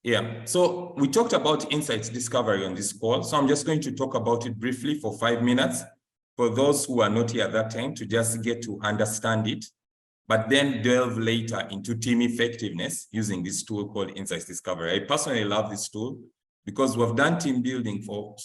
Yeah, so we talked about insights discovery on this call. So I'm just going to talk about it briefly for 5 minutes for those who are not here at that time to just get to understand it, but then delve later into team effectiveness using this tool called insights discovery. I personally love this tool because we've done team building for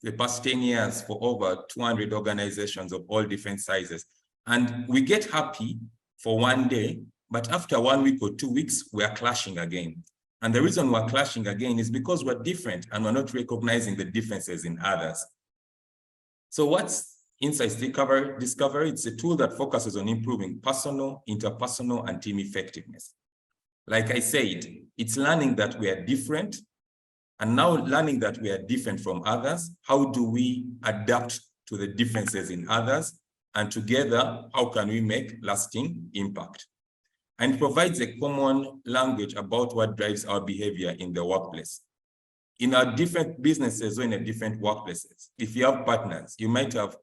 the past 10 years for over 200 organizations of all different sizes. And we get happy for one day, but after 1 week or 2 weeks, we are clashing again. And the reason we're clashing again is because we're different and we're not recognizing the differences in others. So what's insights discovery? It's a tool that focuses on improving personal, interpersonal, and team effectiveness. Like I said, it's learning that we are different, and now learning that we are different from others. How do we adapt to the differences in others? And together, how can we make lasting impact? And it provides a common language about what drives our behavior in the workplace. In our different businesses or in a different workplaces, if you have partners, you might have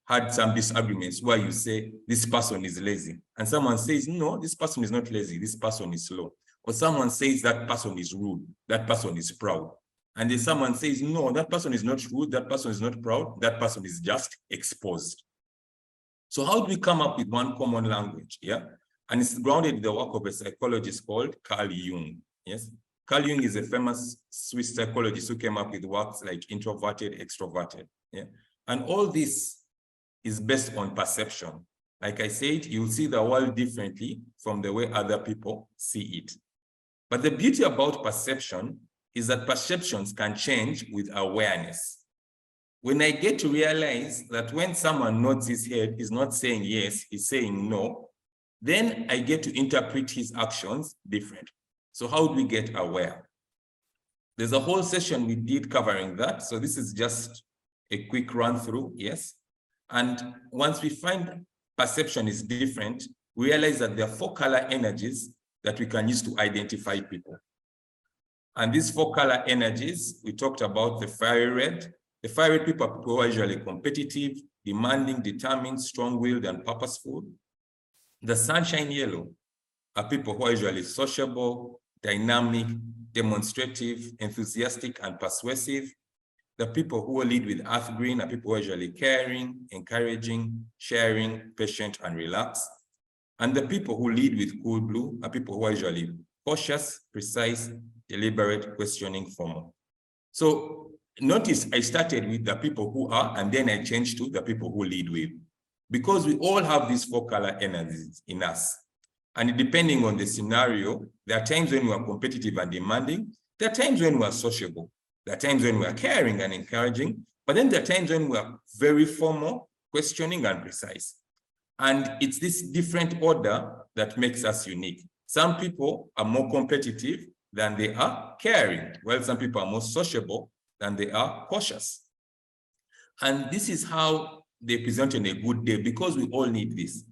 had some disagreements where you say, this person is lazy. And someone says, no, this person is not lazy, this person is slow. Or someone says that person is rude, that person is proud. And then someone says, no, that person is not rude, that person is not proud, that person is just exposed. So how do we come up with one common language? Yeah. And it's grounded in the work of a psychologist called Carl Jung. Yes, Carl Jung is a famous Swiss psychologist who came up with works like introverted, extroverted. Yeah, and all this is based on perception. Like I said, you'll see the world differently from the way other people see it. But the beauty about perception is that perceptions can change with awareness. When I get to realize that when someone nods his head, he's not saying yes, he's saying no, then I get to interpret his actions different. So how do we get aware? There's a whole session we did covering that. So this is just a quick run through, yes. And once we find perception is different, we realize that there are 4 color energies that we can use to identify people. And these 4 color energies, we talked about the fiery red. The fiery red people are people who are usually competitive, demanding, determined, strong-willed, and purposeful. The sunshine yellow are people who are usually sociable, dynamic, demonstrative, enthusiastic, and persuasive. The people who lead with earth green are people who are usually caring, encouraging, sharing, patient, and relaxed. And the people who lead with cool blue are people who are usually cautious, precise, deliberate, questioning, formal. So notice I started with the people who are, and then I changed to the people who lead with. Because we all have these 4 color energies in us. And depending on the scenario, there are times when we are competitive and demanding. There are times when we are sociable. There are times when we are caring and encouraging. But then there are times when we are very formal, questioning, and precise. And it's this different order that makes us unique. Some people are more competitive than they are caring, while some people are more sociable than they are cautious. And this is how they present on a good day, because we all need this.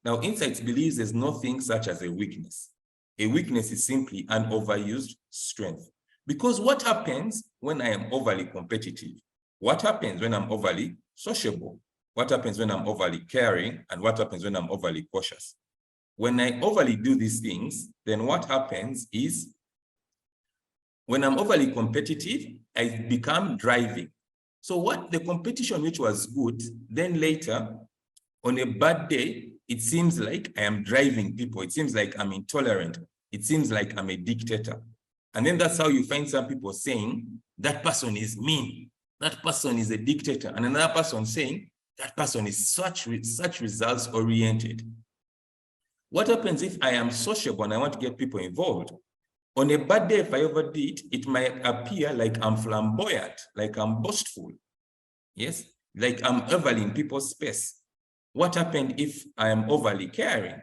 Now, Insights believes there's nothing such as a weakness. A weakness is simply an overused strength. Because what happens when I am overly competitive? What happens when I'm overly sociable? What happens when I'm overly caring? And what happens when I'm overly cautious? When I overly do these things, then what happens is when I'm overly competitive, I become driving. So what the competition which was good, then later, on a bad day, it seems like I am driving people. It seems like I'm intolerant. It seems like I'm a dictator. And then that's how you find some people saying, that person is mean. That person is a dictator. And another person saying, that person is such results-oriented. What happens if I am sociable and I want to get people involved? On a bad day, if I overdo it, it might appear like I'm flamboyant, like I'm boastful. Yes, like I'm overly in people's space. What happened if I am overly caring?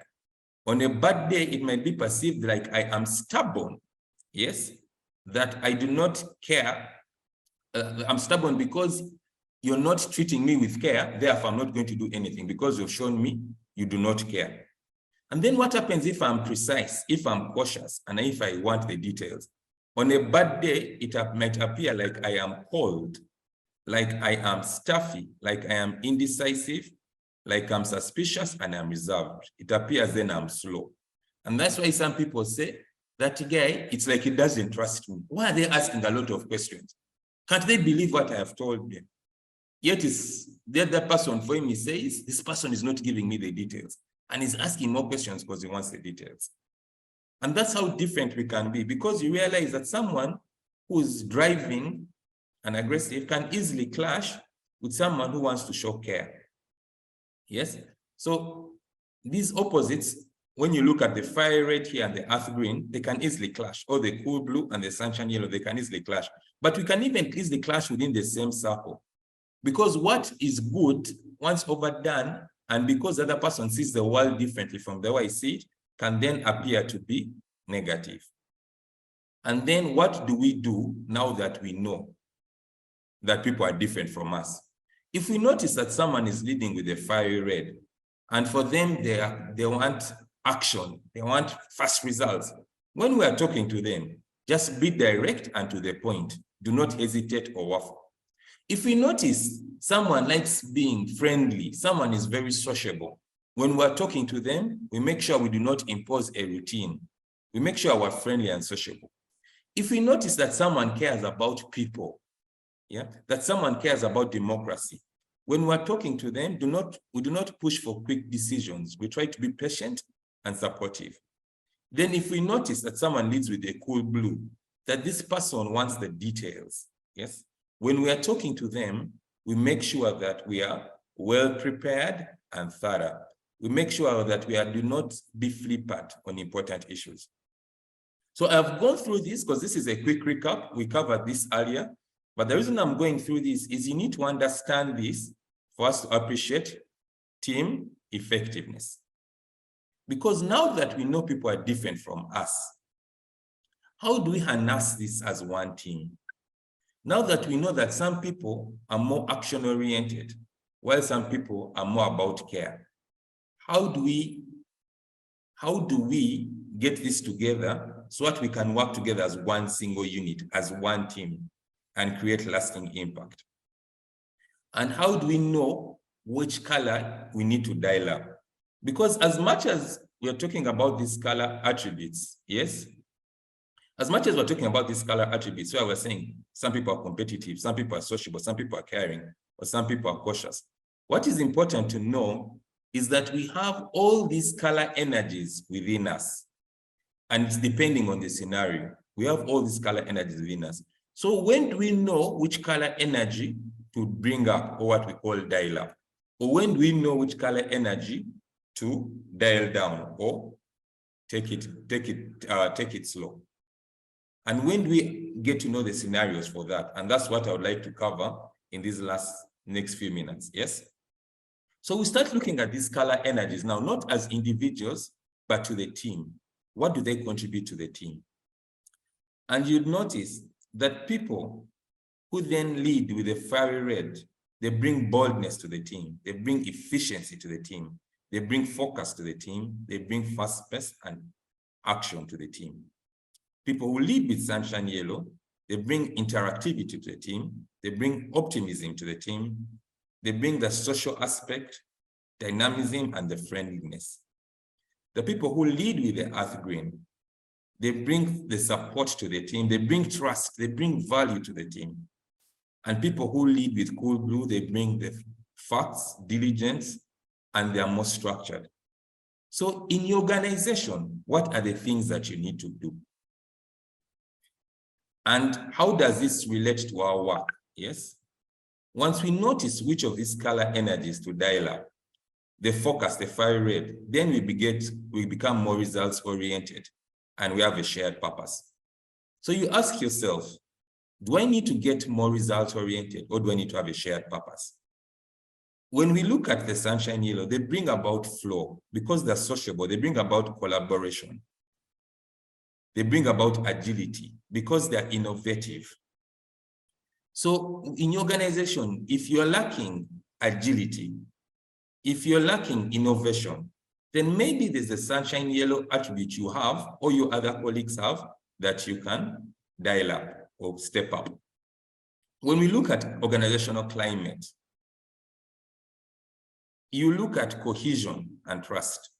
On a bad day, it might be perceived like I am stubborn. Yes, that I do not care. I'm stubborn because you're not treating me with care. Therefore, I'm not going to do anything because you've shown me you do not care. And then what happens if I'm precise, if I'm cautious, and if I want the details? On a bad day, it might appear like I am cold, like I am stuffy, like I am indecisive, like I'm suspicious and I'm reserved. It appears then I'm slow. And that's why some people say, that guy, it's like he doesn't trust me. Why are they asking a lot of questions? Can't they believe what I have told them? Yet it's the other person for him, he says, this person is not giving me the details. And he's asking more questions because he wants the details. And that's how different we can be, because you realize that someone who's driving and aggressive can easily clash with someone who wants to show care. Yes? So these opposites, when you look at the fire red here and the earth green, they can easily clash. Or the cool blue and the sunshine yellow, they can easily clash. But we can even easily clash within the same circle. Because what is good, once overdone, and because the other person sees the world differently from the way I see it, can then appear to be negative. And then what do we do now that we know that people are different from us? If we notice that someone is leading with a fiery red, and for them, they want action, they want fast results. When we are talking to them, just be direct and to the point. Do not hesitate or waffle. If we notice someone likes being friendly, someone is very sociable, when we're talking to them, we make sure we do not impose a routine. We make sure we're friendly and sociable. If we notice that someone cares about people, that someone cares about democracy, when we're talking to them, we do not push for quick decisions. We try to be patient and supportive. Then if we notice that someone leads with a cool blue, that this person wants the details, yes? When we are talking to them, we make sure that we are well prepared and thorough. We make sure that we do not be flippant on important issues. So I've gone through this because this is a quick recap. We covered this earlier, but the reason I'm going through this is you need to understand this for us to appreciate team effectiveness. Because now that we know people are different from us, how do we harness this as one team? Now that we know that some people are more action-oriented, while some people are more about care, how do we get this together so that we can work together as one single unit, as one team, and create lasting impact? And how do we know which color we need to dial up? Because as much as we're talking about these color attributes, yes, as much as we're talking about these color attributes, where we're saying some people are competitive, some people are sociable, some people are caring, or some people are cautious, what is important to know is that we have all these color energies within us. And it's depending on the scenario. We have all these color energies within us. So when do we know which color energy to bring up, or what we call dial up? Or when do we know which color energy to dial down, or take it slow? And when do we get to know the scenarios for that? And that's what I would like to cover in these next few minutes, yes? So we start looking at these color energies now, not as individuals, but to the team. What do they contribute to the team? And you'd notice that people who then lead with a fiery red, they bring boldness to the team. They bring efficiency to the team. They bring focus to the team. They bring fast pace and action to the team. People who lead with sunshine yellow, they bring interactivity to the team. They bring optimism to the team. They bring the social aspect, dynamism, and the friendliness. The people who lead with the earth green, they bring the support to the team. They bring trust. They bring value to the team. And people who lead with cool blue, they bring the facts, diligence, and they are more structured. So in your organization, what are the things that you need to do? And how does this relate to our work? Yes. Once we notice which of these color energies to dial up, the focus, the fire red, then we become more results oriented and we have a shared purpose. So you ask yourself, do I need to get more results oriented, or do I need to have a shared purpose? When we look at the sunshine yellow, they bring about flow because they're sociable. They bring about collaboration. They bring about agility because they're innovative. So in your organization, if you're lacking agility, if you're lacking innovation, then maybe there's a sunshine yellow attribute you have or your other colleagues have that you can dial up or step up. When we look at organizational climate, you look at cohesion and trust.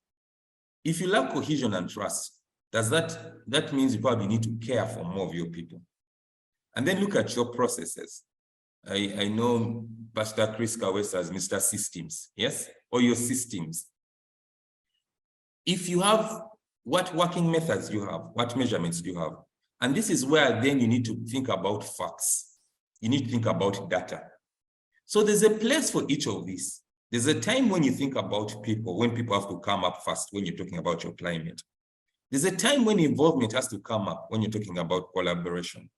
If you lack cohesion and trust, That means you probably need to care for more of your people. And then look at your processes. I know Pastor Chris Kawes as Mr. Systems, yes? Or your systems. If you have, what working methods you have, what measurements do you have? And this is where then you need to think about facts. You need to think about data. So there's a place for each of these. There's a time when you think about people, when people have to come up first, when you're talking about your climate. There's a time when involvement has to come up when you're talking about collaboration.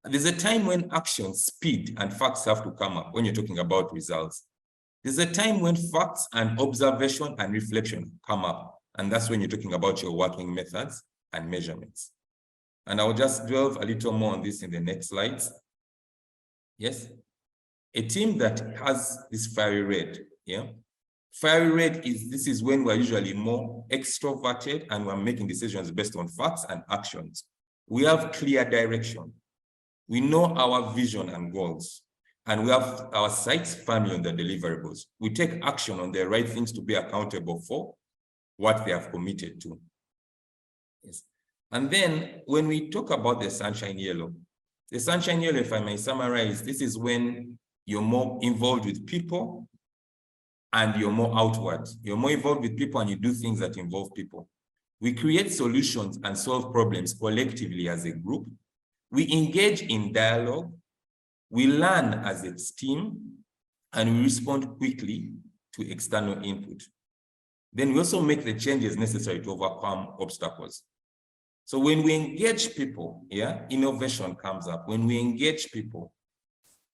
And there's a time when action, speed, and facts have to come up when you're talking about results. There's a time when facts and observation and reflection come up. And that's when you're talking about your working methods and measurements. And I'll just delve a little more on this in the next slides. Yes. A team that has this fiery red, yeah. Fiery red this is when we're usually more extroverted and we're making decisions based on facts and actions. We have clear direction. We know our vision and goals, and we have our sights firmly on the deliverables. We take action on the right things to be accountable for what they have committed to. Yes. And then when we talk about the sunshine yellow, if I may summarize, this is when you're more involved with people and you're more outward. You're more involved with people and you do things that involve people. We create solutions and solve problems collectively as a group. We engage in dialogue. We learn as a team, and we respond quickly to external input. Then we also make the changes necessary to overcome obstacles. So when we engage people, yeah, innovation comes up. When we engage people,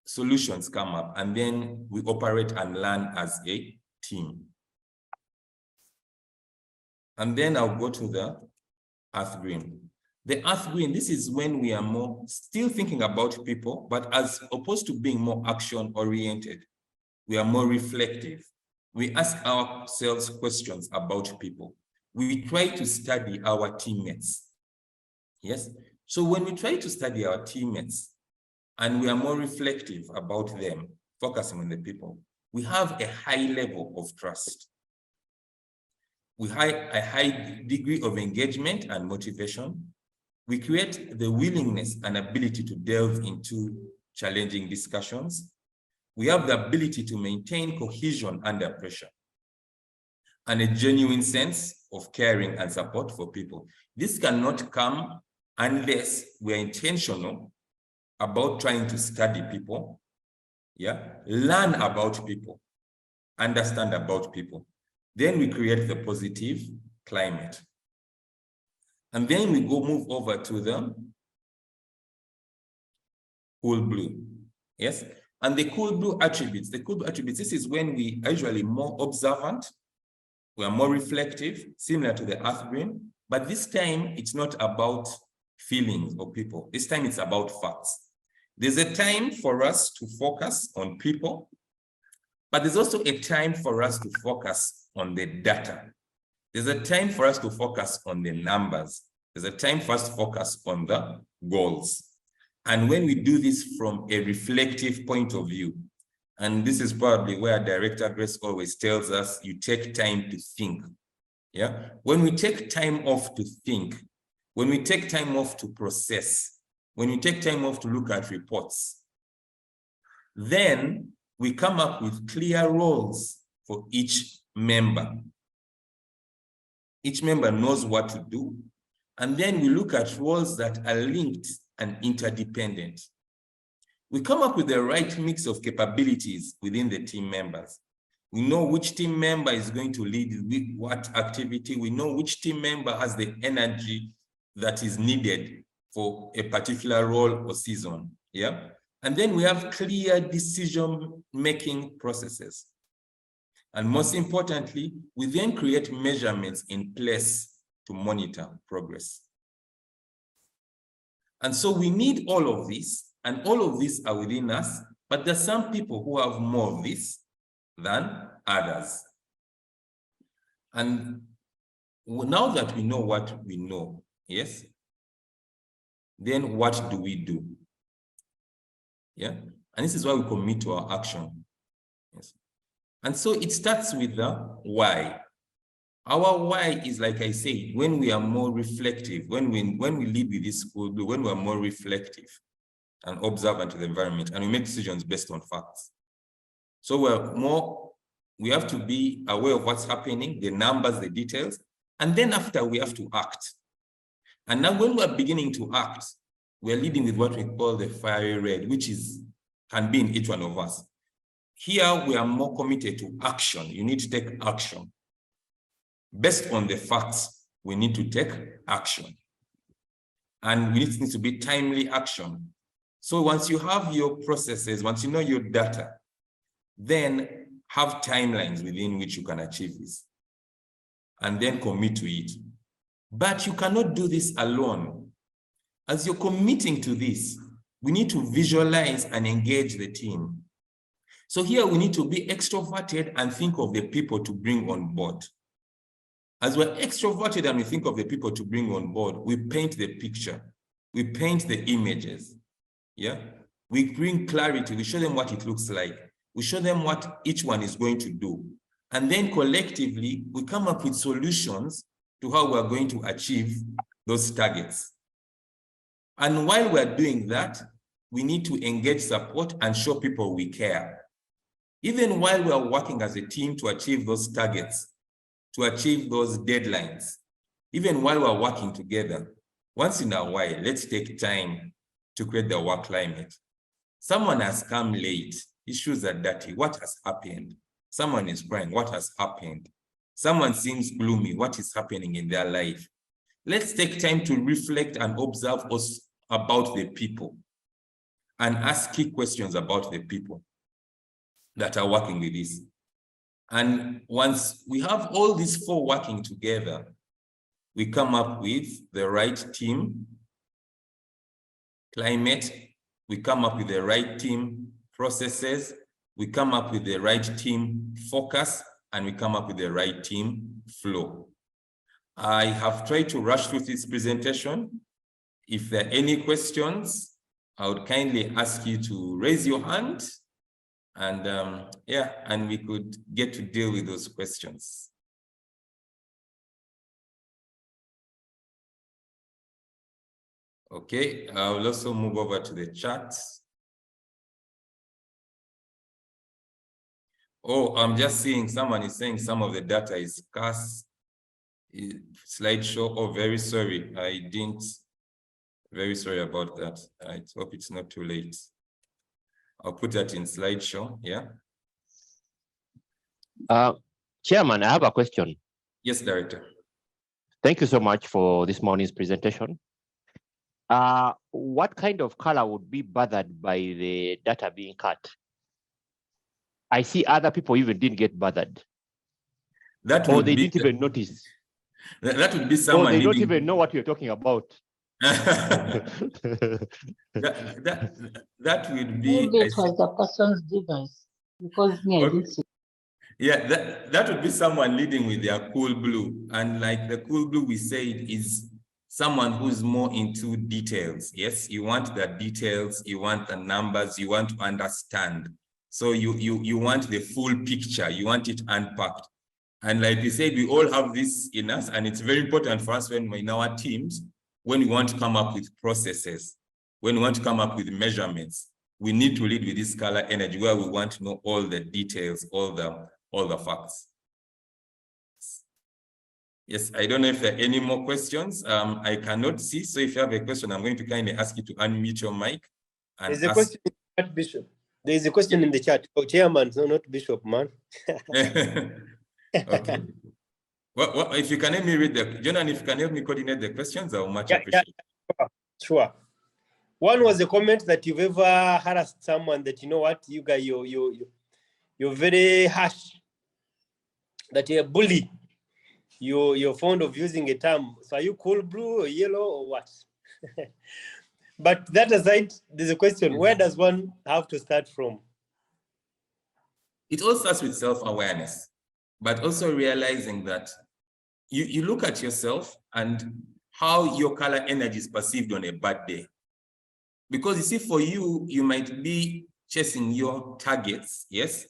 solutions come up, and then we operate and learn as a team. And then I'll go to the earth green. The earth green, this is when we are more still thinking about people, but as opposed to being more action oriented, we are more reflective. We ask ourselves questions about people. We try to study our teammates. Yes. So when we try to study our teammates and we are more reflective about them, focusing on the people, we have a high level of trust. We have a high degree of engagement and motivation. We create the willingness and ability to delve into challenging discussions. We have the ability to maintain cohesion under pressure and a genuine sense of caring and support for people. This cannot come unless we're intentional about trying to study people, yeah, learn about people, understand about people. Then we create the positive climate. And then we move over to the cool blue. Yes. And the cool blue attributes, this is when we are usually more observant, we are more reflective, similar to the earth green, but this time it's not about feelings or people. This time it's about facts. There's a time for us to focus on people, but there's also a time for us to focus on the data. There's a time for us to focus on the numbers. There's a time for us to focus on the goals. And when we do this from a reflective point of view, and this is probably where Director Grace always tells us, you take time to think. Yeah. When we take time off to think, when we take time off to process, when we take time off to look at reports, then we come up with clear roles for each member. Each member knows what to do. And then we look at roles that are linked and interdependent. We come up with the right mix of capabilities within the team members. We know which team member is going to lead with what activity. We know which team member has the energy that is needed for a particular role or season. Yeah. And then we have clear decision-making processes. And most importantly, we then create measurements in place to monitor progress. And so we need all of this, and all of these are within us, but there's some people who have more of this than others. And now that we know what we know, yes, then what do we do? Yeah, and this is why we commit to our action. Yes. And so it starts with the why. Our why is, like I said, when we are more reflective, when we lead with this school, when we are more reflective and observant to the environment, and we make decisions based on facts. So we have to be aware of what's happening, the numbers, the details, and then after we have to act. And now when we're beginning to act, we're leading with what we call the fiery red, which can be in each one of us. Here, we are more committed to action. You need to take action. Based on the facts, we need to take action. And we need to be timely action. So once you have your processes, once you know your data, then have timelines within which you can achieve this. And then commit to it. But you cannot do this alone. As you're committing to this, we need to visualize and engage the team. So here we need to be extroverted and think of the people to bring on board. As we're extroverted and we think of the people to bring on board, we paint the picture, we paint the images, yeah? We bring clarity, we show them what it looks like, we show them what each one is going to do. And then collectively, we come up with solutions to how we're going to achieve those targets. And while we're doing that, we need to engage support and show people we care. Even while we are working as a team to achieve those targets, to achieve those deadlines, even while we're working together, once in a while, let's take time to create the work climate. Someone has come late, his shoes are dirty, what has happened? Someone is crying, what has happened? Someone seems gloomy, what is happening in their life? Let's take time to reflect and observe us about the people and ask key questions about the people that are working with this. And once we have all these four working together, we come up with the right team climate, we come up with the right team processes, we come up with the right team focus, and we come up with the right team flow. I have tried to rush through this presentation. If there are any questions, I would kindly ask you to raise your hand. And and we could get to deal with those questions. Okay, I will also move over to the chat. Oh, I'm just seeing someone is saying some of the data is scarce. Slideshow, oh, very sorry. Very sorry about that. I hope it's not too late. I'll put that in slideshow, yeah. Chairman, I have a question. Yes, Director. Thank you so much for this morning's presentation. What kind of color would be bothered by the data being cut? I see other people even didn't get bothered. Or they didn't even notice. That would be someone. Or they don't even know what you're talking about. that would be. Maybe it was the person's device, because me, I didn't see. Yeah, that would be someone leading with their cool blue. And like the cool blue we said is someone who's more into details. Yes, you want the details, you want the numbers, you want to understand. So you want the full picture, you want it unpacked. And like we said, we all have this in us, and it's very important for us when we're in our teams, when we want to come up with processes, when we want to come up with measurements, we need to lead with this color energy where we want to know all the details, all the facts. Yes, I don't know if there are any more questions. I cannot see, so if you have a question, I'm going to kindly ask you to unmute your mic. And There's a question in the chat, Bishop. There is a question in the chat. Oh, Chairman, no, not Bishop, man. Okay. Well, if you can help me read Jonathan, if you can help me coordinate the questions, I will much appreciate it. Yeah, sure. One was a comment that you've ever harassed someone that, you know what, you guys, you're very harsh, that you're a bully. You're fond of using a term. So are you cool blue or yellow or what? But that aside, there's a question, where does one have to start from? It all starts with self-awareness, but also realizing that you look at yourself and how your color energy is perceived on a bad day. Because you see, for you, you might be chasing your targets, yes?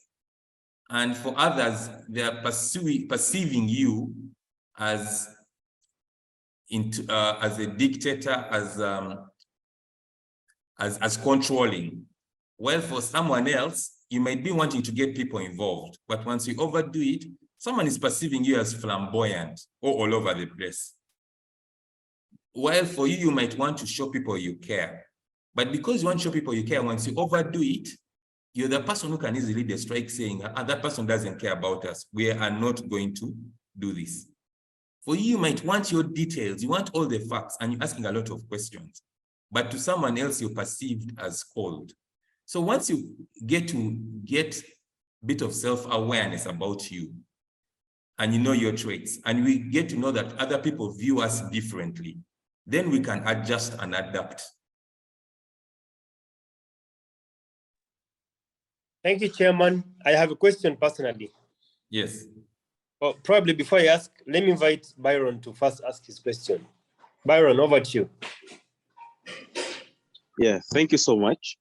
And for others, they are perceiving you as a dictator, as controlling. Well, for someone else, you might be wanting to get people involved, but once you overdo it, someone is perceiving you as flamboyant or all over the place. While for you, you might want to show people you care. But because you want to show people you care, once you overdo it, you're the person who can easily lead a strike saying, that person doesn't care about us. We are not going to do this. For you, you might want your details. You want all the facts, and you're asking a lot of questions. But to someone else, you're perceived as cold. So once you get a bit of self-awareness about you, and you know your traits, and we get to know that other people view us differently, then we can adjust and adapt. Thank you, Chairman. I have a question personally. Yes. Well, probably before I ask, let me invite Byron to first ask his question. Byron, over to you. Yeah, thank you so much.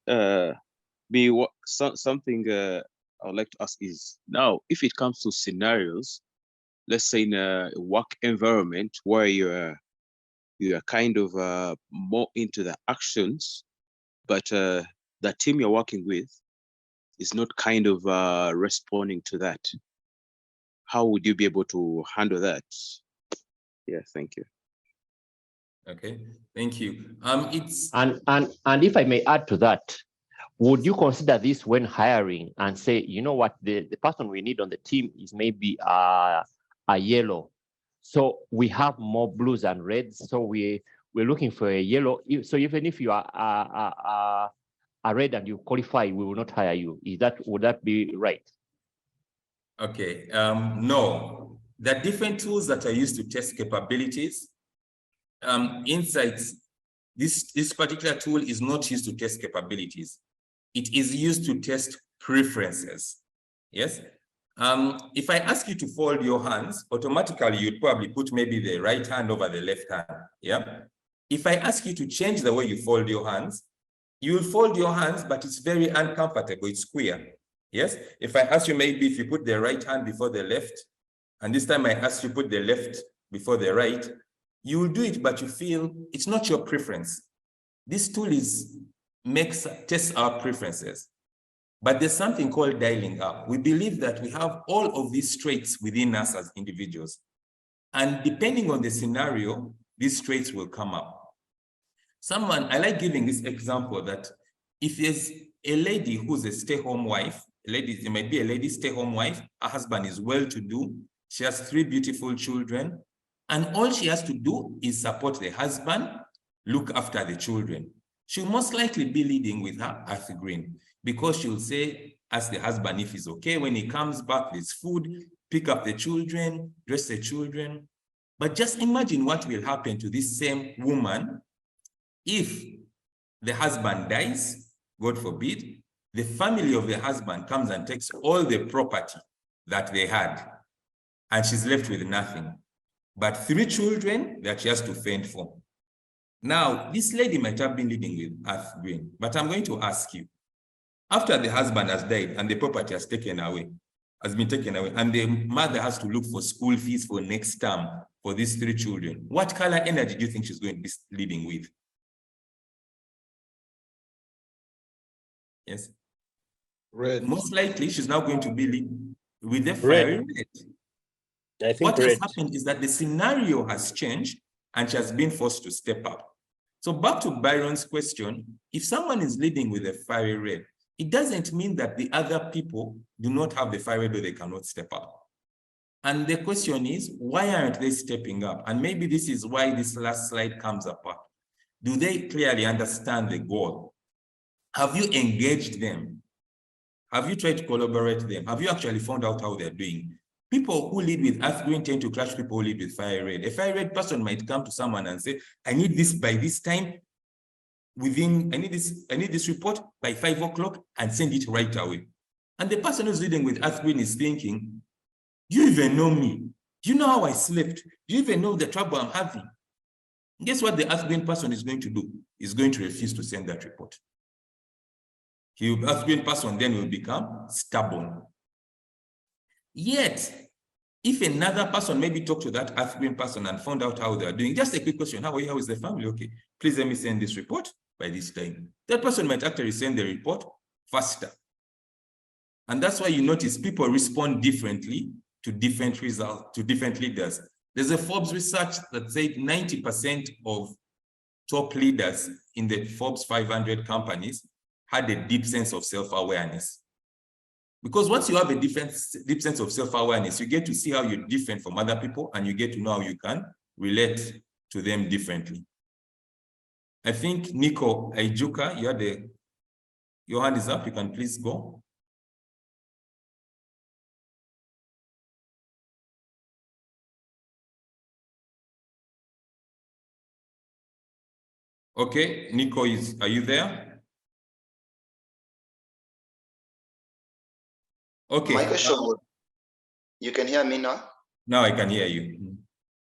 Something I would like to ask is, now, if it comes to scenarios, let's say in a work environment where you are kind of more into the actions, but the team you're working with is not kind of responding to that. How would you be able to handle that? Yeah, thank you. Okay, thank you. And if I may add to that, would you consider this when hiring and say, you know what, the person we need on the team is maybe a yellow. So we have more blues and reds. So we're looking for a yellow. So even if you are a red and you qualify, we will not hire you. Would that be right? Okay, no. There are different tools that are used to test capabilities. Insights, this particular tool is not used to test capabilities. It is used to test preferences. Yes. If I ask you to fold your hands, automatically you'd probably put maybe the right hand over the left hand. Yeah. If I ask you to change the way you fold your hands, you will fold your hands, but it's very uncomfortable. It's queer. Yes. If I ask you maybe if you put the right hand before the left, and this time I ask you to put the left before the right, you will do it, but you feel it's not your preference. This tool tests our preferences. But there's something called dialing up. We believe that we have all of these traits within us as individuals. And depending on the scenario, these traits will come up. I like giving this example that if there's a lady who's a stay-home wife, it might be a lady stay-home wife, her husband is well-to-do, she has 3 beautiful children, and all she has to do is support the husband, look after the children. She'll most likely be leading with her earth green, because she'll say, ask the husband if he's okay. When he comes back, there's food, pick up the children, dress the children. But just imagine what will happen to this same woman if the husband dies, God forbid, the family of the husband comes and takes all the property that they had, and she's left with nothing but 3 children that she has to fend for. Now, this lady might have been living with earth green, but I'm going to ask you, after the husband has died and the property has been taken away, and the mother has to look for school fees for next term for these 3 children, what color energy do you think she's going to be living with? Yes. Red. Most likely, she's now going to be living with the fiery red. I think what red. has happened is that the scenario has changed and she has been forced to step up. So back to Byron's question, if someone is leading with a fiery red, it doesn't mean that the other people do not have the fiery red or they cannot step up. And the question is, why aren't they stepping up? And maybe this is why this last slide comes apart. Do they clearly understand the goal? Have you engaged them? Have you tried to collaborate them? Have you actually found out how they're doing? People who lead with earth green tend to clash people who lead with fire red. A fire red person might come to someone and say, I need this by this time, I need this report by 5 o'clock, and send it right away. And the person who's leading with earth green is thinking, do you even know me? Do you know how I slept? Do you even know the trouble I'm having? Guess what the earth green person is going to do? He's going to refuse to send that report. The earth green person then will become stubborn. Yet, If another person maybe talked to that Earth Green person and found out how they are doing, just a quick question, how are you, how is the family? Okay, please let me send this report by this time. That person might actually send the report faster. And that's why you notice people respond differently to different results, to different leaders. There's a Forbes research that said 90% of top leaders in the Forbes 500 companies had a deep sense of self-awareness. Because once you have a deep sense of self-awareness, you get to see how you're different from other people and you get to know how you can relate to them differently. I think Nico Aijuka, your hand is up, you can please go. Okay, Nico, are you there? Okay. My question was, you can hear me now? Now I can hear you.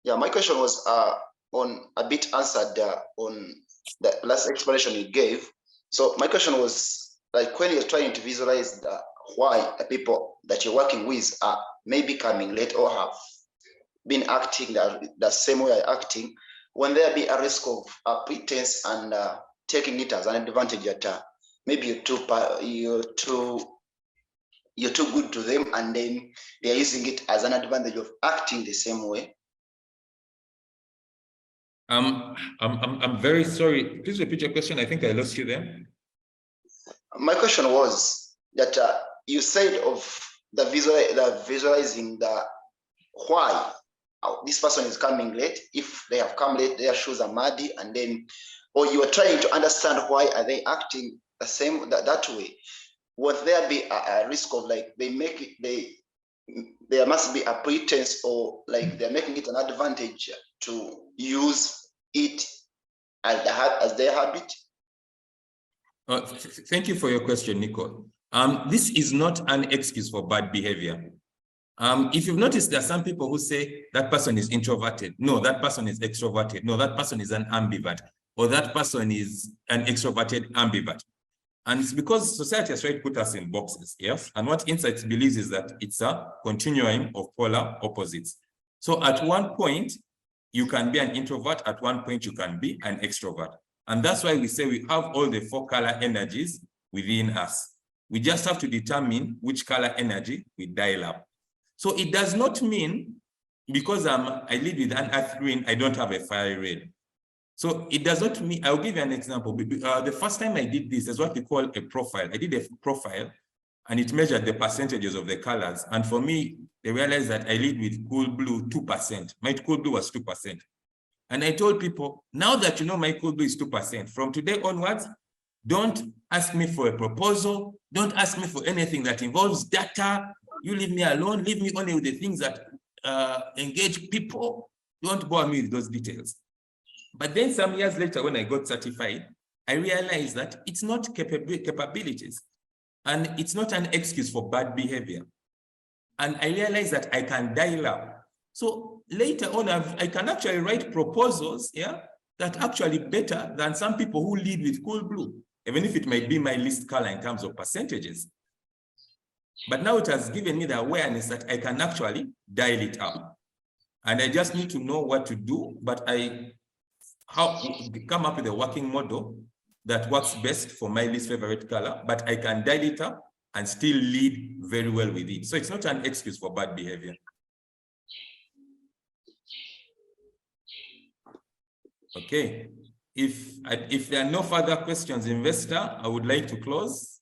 Yeah, my question was on a bit answered on the last explanation you gave. So my question was, like, when you're trying to visualize why the people that you're working with are maybe coming late or have been acting the same way you're acting, when there be a risk of pretense and taking it as an advantage that maybe you're too good to them, and then they're using it as an advantage of acting the same way. I'm very sorry. Please repeat your question. I think I lost you there. My question was that you said of the visualizing the why this person is coming late. If they have come late, their shoes are muddy, and then, or you are trying to understand why are they acting the same that way. Would there be a risk of, like, there must be a pretense, or like they're making it an advantage to use it as their habit? Thank you for your question, Nico. This is not an excuse for bad behavior. If you've noticed, there are some people who say that person is introverted. No, that person is extroverted. No, that person is an ambivert, or that person is an extroverted ambivert. And it's because society has tried to put us in boxes, yes? And what Insights believes is that it's a continuum of polar opposites. So at one point, you can be an introvert. At one point, you can be an extrovert. And that's why we say we have all the 4 color energies within us. We just have to determine which color energy we dial up. So it does not mean because I lead with an earth green, I don't have a fire red. So it does not mean, I'll give you an example. The first time I did this is what we call a profile. I did a profile and it measured the percentages of the colors. And for me, they realized that I lead with cool blue 2%. My cool blue was 2%. And I told people, now that you know my cool blue is 2%, from today onwards, don't ask me for a proposal. Don't ask me for anything that involves data. You leave me alone. Leave me only with the things that engage people. Don't bore me with those details. But then some years later, when I got certified, I realized that it's not capabilities, and it's not an excuse for bad behavior. And I realized that I can dial up. So later on, I can actually write proposals, yeah, that actually better than some people who lead with cool blue, even if it might be my least color in terms of percentages. But now it has given me the awareness that I can actually dial it up. And I just need to know what to do, but come up with a working model that works best for my least favorite color, but I can dial it up and still lead very well with it. So it's not an excuse for bad behavior. Okay, if there are no further questions, investor, I would like to close.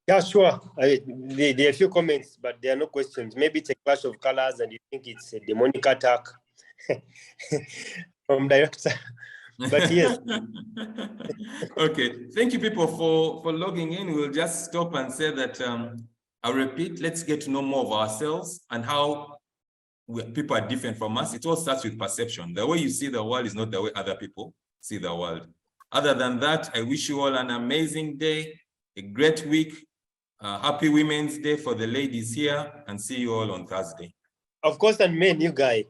Yeah, sure. There are a few comments, but there are no questions. Maybe it's a clash of colors and you think it's a demonic attack from director. But yes. Okay, thank you people for logging in. We'll just stop and say that I'll repeat, let's get to know more of ourselves and how people are different from us. It all starts with perception. The way you see the world is not the way other people see the world. Other than that, I wish you all an amazing day, a great week. Happy Women's Day for the ladies here, and see you all on Thursday. Of course, and men, you guy.